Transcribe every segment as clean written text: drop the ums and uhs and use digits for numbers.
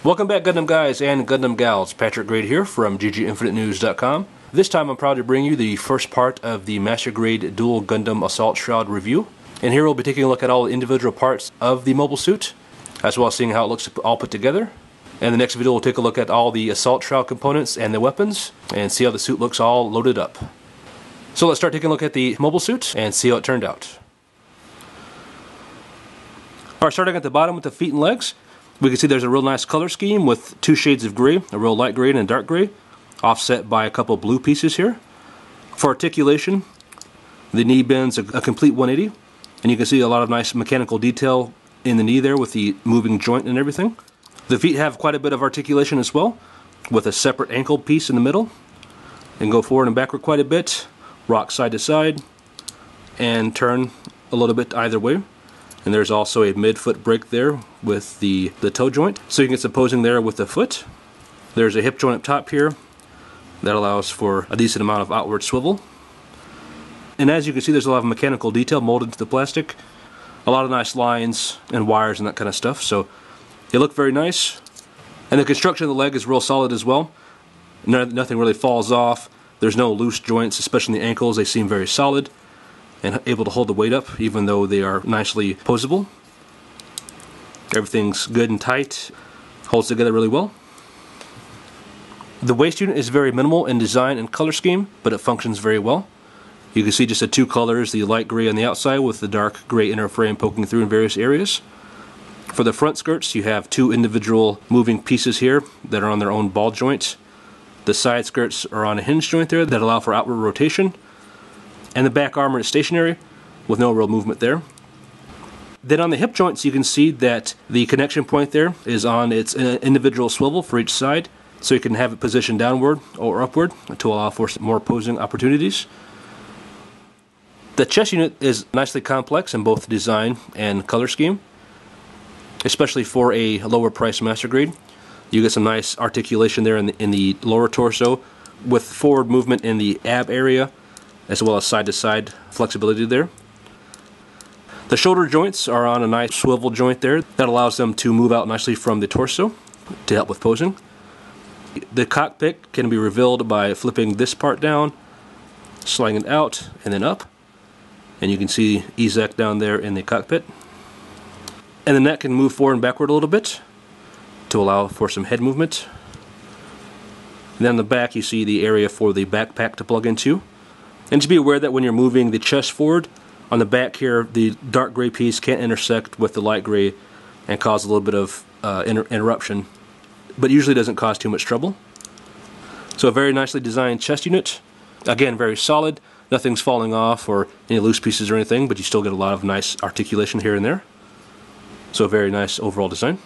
Welcome back, Gundam guys and Gundam gals. PatrickGrade here from GGInfiniteNews.com. This time I'm proud to bring you the first part of the Master Grade Duel Gundam Assaultshroud review. And here we'll be taking a look at all the individual parts of the mobile suit, as well as seeing how it looks all put together. And the next video we'll take a look at all the Assaultshroud components and the weapons, and see how the suit looks all loaded up. So let's start taking a look at the mobile suit and see how it turned out. Alright, starting at the bottom with the feet and legs. We can see there's a real nice color scheme with two shades of gray, a real light gray and a dark gray, offset by a couple blue pieces here. For articulation, the knee bends a complete 180, and you can see a lot of nice mechanical detail in the knee there with the moving joint and everything. The feet have quite a bit of articulation as well, with a separate ankle piece in the middle, and go forward and backward quite a bit, rock side to side, and turn a little bit either way. And there's also a mid-foot break there with the toe joint, so you can get some posing there with the foot. There's a hip joint up top here that allows for a decent amount of outward swivel. And as you can see, there's a lot of mechanical detail molded into the plastic. A lot of nice lines and wires and that kind of stuff, so they look very nice. And the construction of the leg is real solid as well. Nothing really falls off. There's no loose joints, especially in the ankles. They seem very solid and able to hold the weight up, even though they are nicely posable. Everything's good and tight, holds together really well. The waist unit is very minimal in design and color scheme, but it functions very well. You can see just the two colors, the light gray on the outside with the dark gray inner frame poking through in various areas. For the front skirts, you have two individual moving pieces here that are on their own ball joint. The side skirts are on a hinge joint there that allow for outward rotation. And the back armor is stationary with no real movement there. Then on the hip joints, you can see that the connection point there is on its individual swivel for each side, so you can have it positioned downward or upward to allow for more posing opportunities. The chest unit is nicely complex in both design and color scheme, especially for a lower price Master Grade. You get some nice articulation there in the lower torso with forward movement in the ab area, as well as side-to-side flexibility there. The shoulder joints are on a nice swivel joint there that allows them to move out nicely from the torso to help with posing. The cockpit can be revealed by flipping this part down, sliding it out, and then up. And you can see EZAC down there in the cockpit. And the neck can move forward and backward a little bit to allow for some head movement. And then on the back you see the area for the backpack to plug into. And just be aware that when you're moving the chest forward, on the back here, the dark gray piece can't intersect with the light gray and cause a little bit of interruption, but usually doesn't cause too much trouble. So a very nicely designed chest unit. Again, very solid. Nothing's falling off or any loose pieces or anything, but you still get a lot of nice articulation here and there. So a very nice overall design.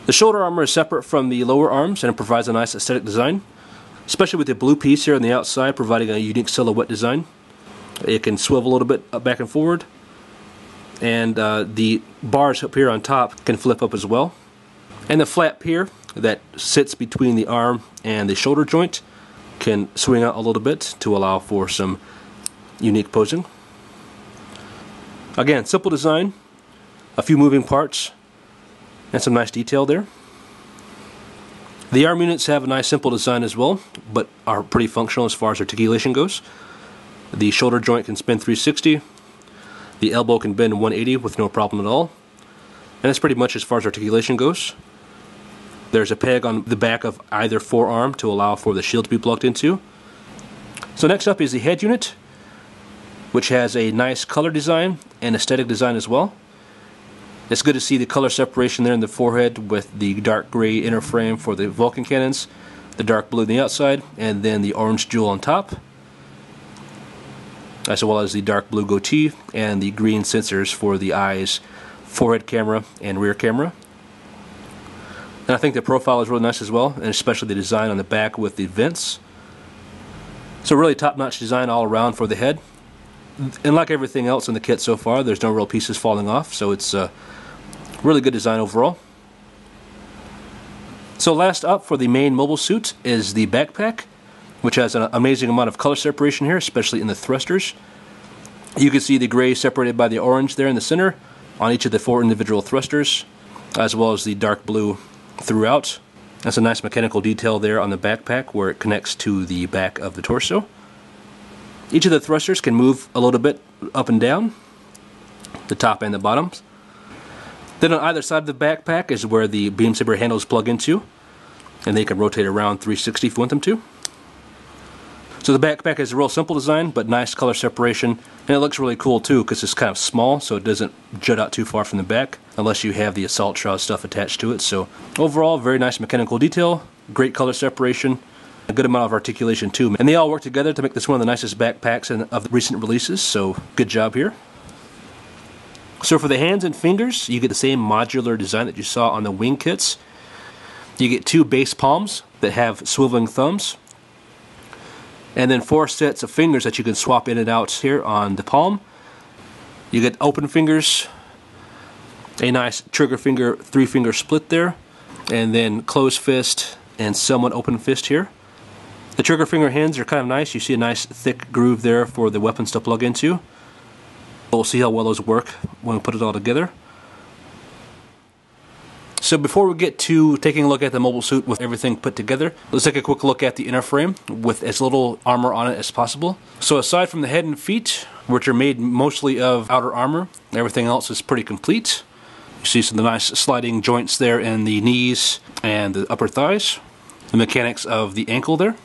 The shoulder armor is separate from the lower arms, and it provides a nice aesthetic design, especially with the blue piece here on the outside, providing a unique silhouette design. It can swivel a little bit back and forward, and the bars up here on top can flip up as well. And the flap here that sits between the arm and the shoulder joint can swing out a little bit to allow for some unique posing. Again, simple design, a few moving parts, and some nice detail there. The arm units have a nice simple design as well, but are pretty functional as far as articulation goes. The shoulder joint can spin 360, the elbow can bend 180 with no problem at all, and that's pretty much as far as articulation goes. There's a peg on the back of either forearm to allow for the shield to be plugged into. So next up is the head unit, which has a nice color design and aesthetic design as well. It's good to see the color separation there in the forehead with the dark gray inner frame for the Vulcan cannons, the dark blue on the outside, and then the orange jewel on top, as well as the dark blue goatee and the green sensors for the eyes, forehead camera, and rear camera. And I think the profile is really nice as well, and especially the design on the back with the vents. So really top-notch design all around for the head. And like everything else in the kit so far, there's no real pieces falling off, so it's really good design overall. So last up for the main mobile suit is the backpack, which has an amazing amount of color separation here, especially in the thrusters. You can see the gray separated by the orange there in the center on each of the 4 individual thrusters, as well as the dark blue throughout. That's a nice mechanical detail there on the backpack where it connects to the back of the torso. Each of the thrusters can move a little bit up and down, the top and the bottoms. Then on either side of the backpack is where the beam saber handles plug into, and they can rotate around 360 if you want them to. So the backpack is a real simple design, but nice color separation, and it looks really cool too because it's kind of small, so it doesn't jut out too far from the back unless you have the assault shroud stuff attached to it. So overall, very nice mechanical detail, great color separation, a good amount of articulation too, and they all work together to make this one of the nicest backpacks of the recent releases. So good job here. So for the hands and fingers, you get the same modular design that you saw on the wing kits. You get 2 base palms that have swiveling thumbs, and then 4 sets of fingers that you can swap in and out here on the palm. You get open fingers, a nice trigger finger, 3-finger split there, and then closed fist and somewhat open fist here. The trigger finger hands are kind of nice. You see a nice thick groove there for the weapons to plug into. We'll see how well those work when we put it all together. So before we get to taking a look at the mobile suit with everything put together, let's take a quick look at the inner frame with as little armor on it as possible. So aside from the head and feet, which are made mostly of outer armor, everything else is pretty complete. You see some of the nice sliding joints there in the knees and the upper thighs. The mechanics of the ankle there.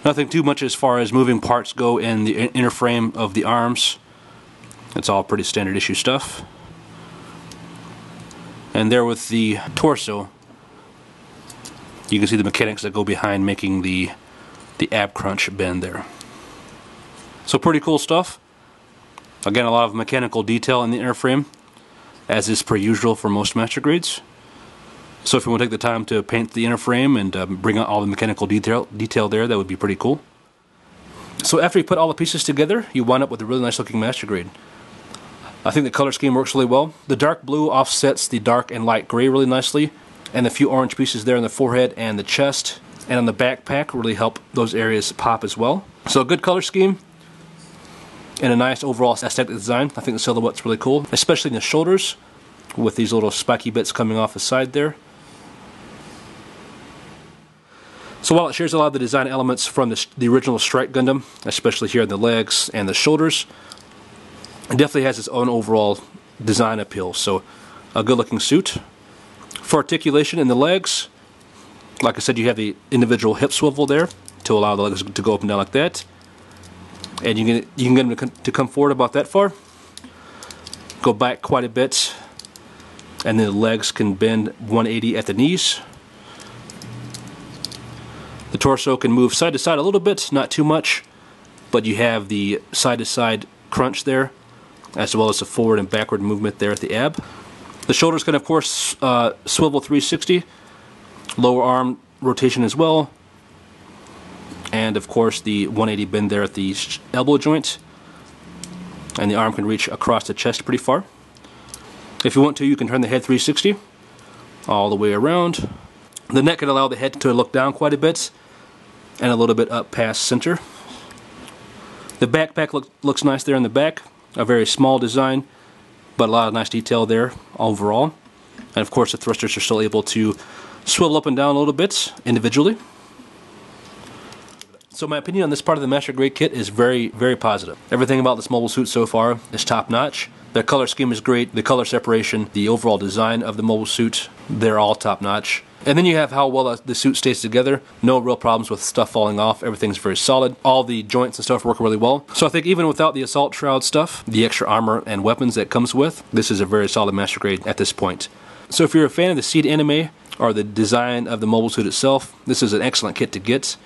Nothing too much as far as moving parts go in the inner frame of the arms. It's all pretty standard issue stuff. And there with the torso, you can see the mechanics that go behind making the ab crunch bend there. So pretty cool stuff. Again, a lot of mechanical detail in the inner frame, as is per usual for most master grades. So if you want to take the time to paint the inner frame and bring out all the mechanical detail there, that would be pretty cool. So after you put all the pieces together, you wind up with a really nice looking master grade. I think the color scheme works really well. The dark blue offsets the dark and light gray really nicely, and the few orange pieces there in the forehead and the chest and on the backpack really help those areas pop as well. So a good color scheme and a nice overall aesthetic design. I think the silhouette's really cool, especially in the shoulders with these little spiky bits coming off the side there. So while it shares a lot of the design elements from the original Strike Gundam, especially here in the legs and the shoulders, it definitely has its own overall design appeal. So a good looking suit. For articulation in the legs, like I said, you have the individual hip swivel there to allow the legs to go up and down like that. And you can get them to come forward about that far. Go back quite a bit. And then the legs can bend 180 at the knees. The torso can move side to side a little bit, not too much. But you have the side to side crunch there, as well as the forward and backward movement there at the ab. The shoulders can of course swivel 360, lower arm rotation as well, and of course the 180 bend there at the elbow joint, and the arm can reach across the chest pretty far. If you want to, you can turn the head 360 all the way around. The neck can allow the head to look down quite a bit and a little bit up past center. The backpack looks nice there in the back. A very small design, but a lot of nice detail there overall. And of course the thrusters are still able to swivel up and down a little bit individually. So my opinion on this part of the Master Grade kit is very, very positive. Everything about this mobile suit so far is top notch. The color scheme is great, the color separation, the overall design of the mobile suit, they're all top notch. And then you have how well the suit stays together. No real problems with stuff falling off. Everything's very solid. All the joints and stuff work really well. So I think even without the assault shroud stuff, the extra armor and weapons that comes with, this is a very solid Master Grade at this point. So if you're a fan of the Seed anime or the design of the mobile suit itself, this is an excellent kit to get.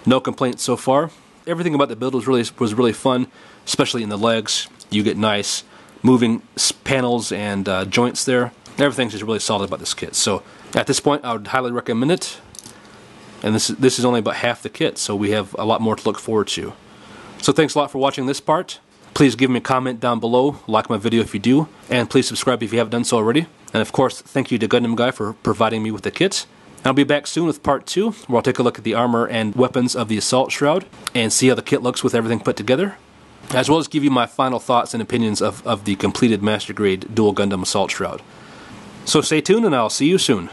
No complaints so far. Everything about the build was really fun, especially in the legs. You get nice moving panels and joints there. Everything's just really solid about this kit. So at this point, I would highly recommend it. And this is only about half the kit, so we have a lot more to look forward to. So thanks a lot for watching this part. Please give me a comment down below, like my video if you do, and please subscribe if you haven't done so already. And of course, thank you to Gundam Guy for providing me with the kit. I'll be back soon with part 2, where I'll take a look at the armor and weapons of the Assault Shroud, and see how the kit looks with everything put together, as well as give you my final thoughts and opinions of the completed Master Grade Duel Gundam Assault Shroud. So stay tuned, and I'll see you soon.